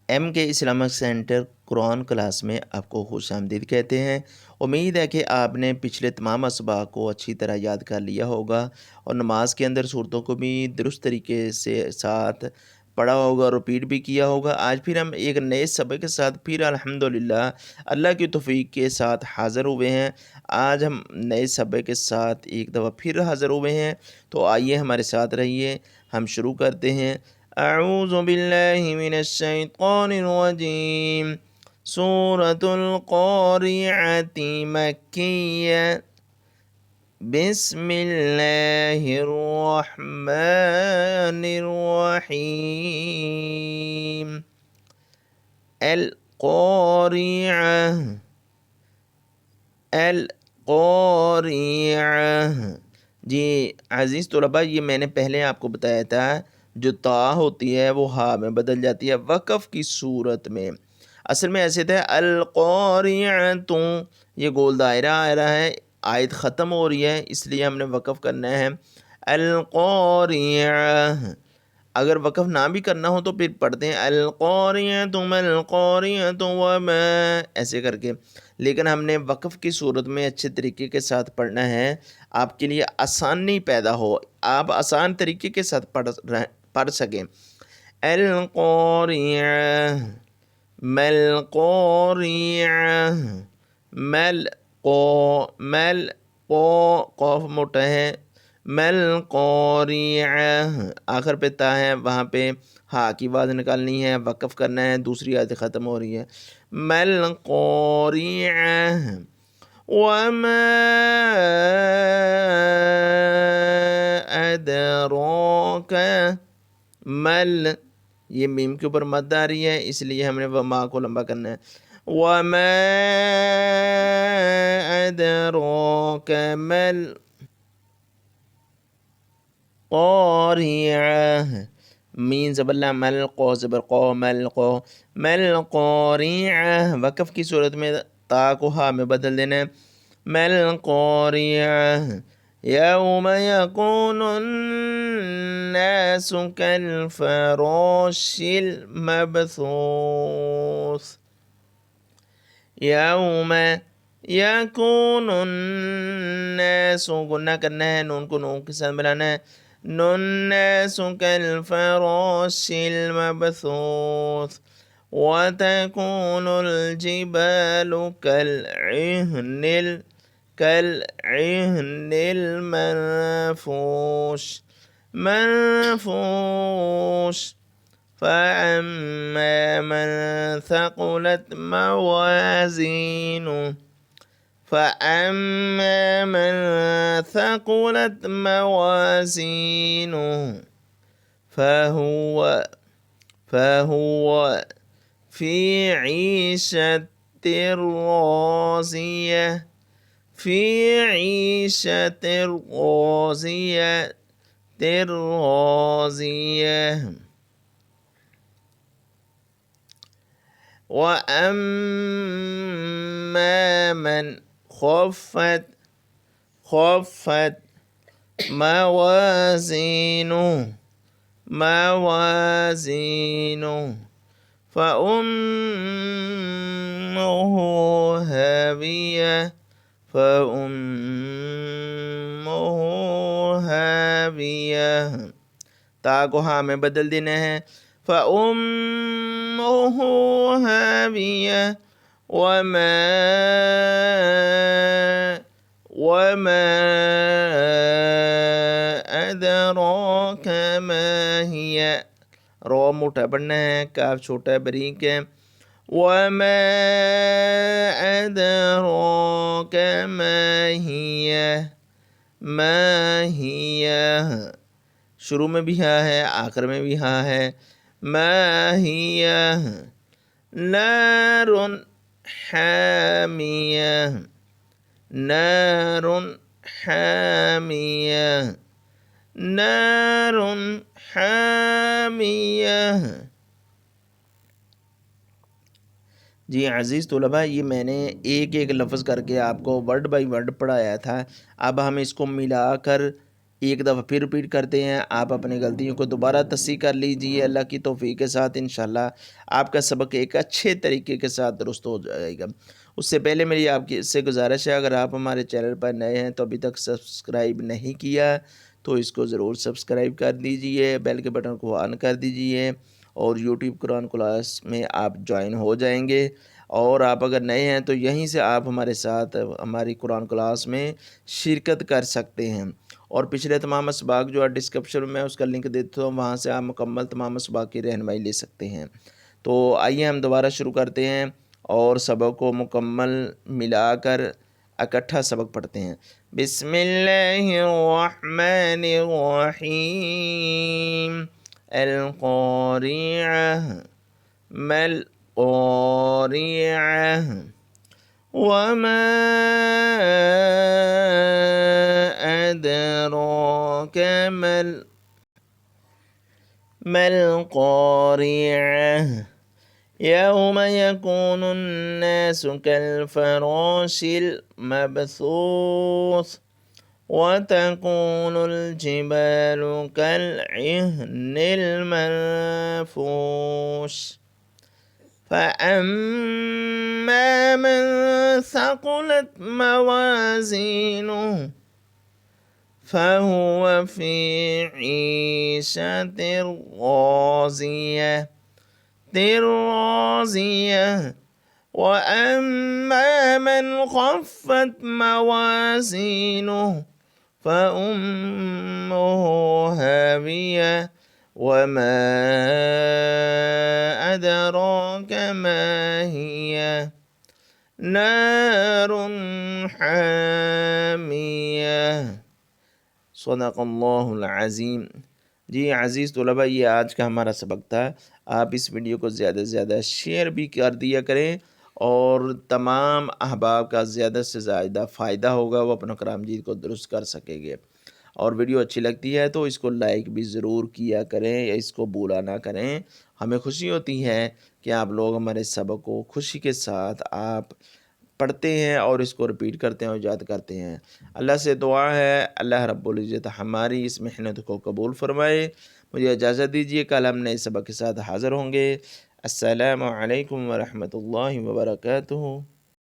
M کے Islamic centre قرآن class میں آپ کو خوش آمدید کہتے ہیں۔ امید ہے کہ آپ نے پچھلے تمام اسباق کو اچھی طرح یاد کر لیا ہوگا اور نماز کے اندر صورتوں کو بھی درست طریقے سے ساتھ پڑھا ہوگا، رپیٹ بھی کیا ہوگا۔ آج پھر ہم ایک نئے سبق کے ساتھ پھر الحمدللہ اللہ کی توفیق کے ساتھ حاضر ہوئے ہیں۔ آج ہم نئے سبق کے ساتھ ایک دفعہ پھر حاضر ہوئے ہیں، تو آئیے ہمارے ساتھ رہیے، ہم شروع کرتے ہیں۔ اعوذ باللہ من الشیطان الرجیم۔ سورة القارعة مکیہ۔ بسم اللہ الرحمن الرحیم۔ القارعة القارعة۔ جی عزیز طلباء، یہ میں نے پہلے آپ کو بتایا تھا، جو تا ہوتی ہے وہ ہا میں بدل جاتی ہے وقف کی صورت میں۔ اصل میں ایسے تھے القارعۃ، یہ گول دائرہ آ رہا ہے، آیت ختم ہو رہی ہے، اس لیے ہم نے وقف کرنا ہے القارعہ۔ اگر وقف نہ بھی کرنا ہو تو پھر پڑھتے ہیں القارعۃ ما القارعۃ وما، ایسے کر کے، لیکن ہم نے وقف کی صورت میں اچھے طریقے کے ساتھ پڑھنا ہے، آپ کے لیے آسانی پیدا ہو، آپ آسان طریقے کے ساتھ پڑھ سکیں۔ القارعہ ما القارعہ، مل قوف موٹا ہے، ما القارعہ، آخر پہ تا ہے، وہاں پہ ہا کی آواز نکالنی ہے، وقف کرنا ہے، دوسری آیت ختم ہو رہی ہے۔ ما القارعہ وما ادراک مل، یہ میم کے اوپر مد آ رہی ہے، اس لیے ہم نے وما کو لمبا کرنا ہے۔ وما ادراک مل قارعہ، مین زبر لا، مل قو زبر قو، مل قو، مل قارعہ، وقف کی صورت میں تا کو ہا میں بدل دینا ہے۔ مل قارعہ یوم یکون الناس کالفراش المبثوث، یوم یکون الناس، گنہ کرنا ہے، نون کو نون کے ساتھ ملانا ہے، الناس کالفراش المبثوث، وتكون الجبال كالعهن المنفوش، فأما من ثقلت موازينه، فأما من ثقلت موازينه فهو في عيشة راضية، في عيشة راضية راضية، وأما من خفت موازينه فأمه هاوية، تا کو ہاں میں بدل دینا ہے، فأمه هاوية وما أدراك ما هي، رو موٹا پڑھنا ہے، کاف چھوٹا بریک ہے، وما أدراك ما هي، شروع میں بھی ہاں ہے، آخر میں بھی ہاں ہے، ما هي نار حامیہ، نار حامیہ، نار حامیہ۔ جی عزیز طلباء، یہ میں نے ایک ایک لفظ کر کے آپ کو ورڈ بائی ورڈ پڑھایا تھا، اب ہم اس کو ملا کر ایک دفعہ پھر رپیٹ کرتے ہیں، آپ اپنی غلطیوں کو دوبارہ تصحیح کر لیجیے، اللہ کی توفیق کے ساتھ انشاءاللہ آپ کا سبق ایک اچھے طریقے کے ساتھ درست ہو جائے گا۔ اس سے پہلے میری آپ کی سے گزارش ہے، اگر آپ ہمارے چینل پر نئے ہیں تو ابھی تک سبسکرائب نہیں کیا تو اس کو ضرور سبسکرائب کر دیجیے، بیل کے بٹن کو آن کر دیجیے اور یوٹیوب قرآن کلاس میں آپ جوائن ہو جائیں گے۔ اور آپ اگر نئے ہیں تو یہیں سے آپ ہمارے ساتھ ہماری قرآن کلاس میں شرکت کر سکتے ہیں، اور پچھلے تمام اسباق جو ہے ڈسکرپشن میں اس کا لنک دیتا ہوں، وہاں سے آپ مکمل تمام اسباق کی رہنمائی لے سکتے ہیں۔ تو آئیے ہم دوبارہ شروع کرتے ہیں اور سبق کو مکمل ملا کر اکٹھا سبق پڑھتے ہیں۔ بسم اللہ الرحمن الرحیم۔ القاریعہ ما القاریعہ وما أدراك ما القارعة يوم يكون الناس كالفراش المبثوث وتكون الجبال كالعهن المنفوش فأما من ثقلت موازينه فهو في عيشة راضية وأما من خفت موازينه فأمه هاوية وما أدراك ما هي نار حامية۔ صدق اللہ العظیم۔ جی عزیز طلباء، یہ آج کا ہمارا سبق تھا۔ آپ اس ویڈیو کو زیادہ سے زیادہ شیئر بھی کر دیا کریں اور تمام احباب کا زیادہ سے زیادہ فائدہ ہوگا، وہ اپنا قرآن مجید کو درست کر سکیں گے۔ اور ویڈیو اچھی لگتی ہے تو اس کو لائک بھی ضرور کیا کریں یا اس کو بولا نہ کریں۔ ہمیں خوشی ہوتی ہے کہ آپ لوگ ہمارے سبق کو خوشی کے ساتھ آپ پڑھتے ہیں اور اس کو رپیٹ کرتے ہیں اور یاد کرتے ہیں۔ اللہ سے دعا ہے اللہ رب العزت ہماری اس محنت کو قبول فرمائے۔ مجھے اجازت دیجیے، کل ہم نئے سبق کے ساتھ حاضر ہوں گے۔ السلام علیکم ورحمۃ اللہ وبرکاتہ۔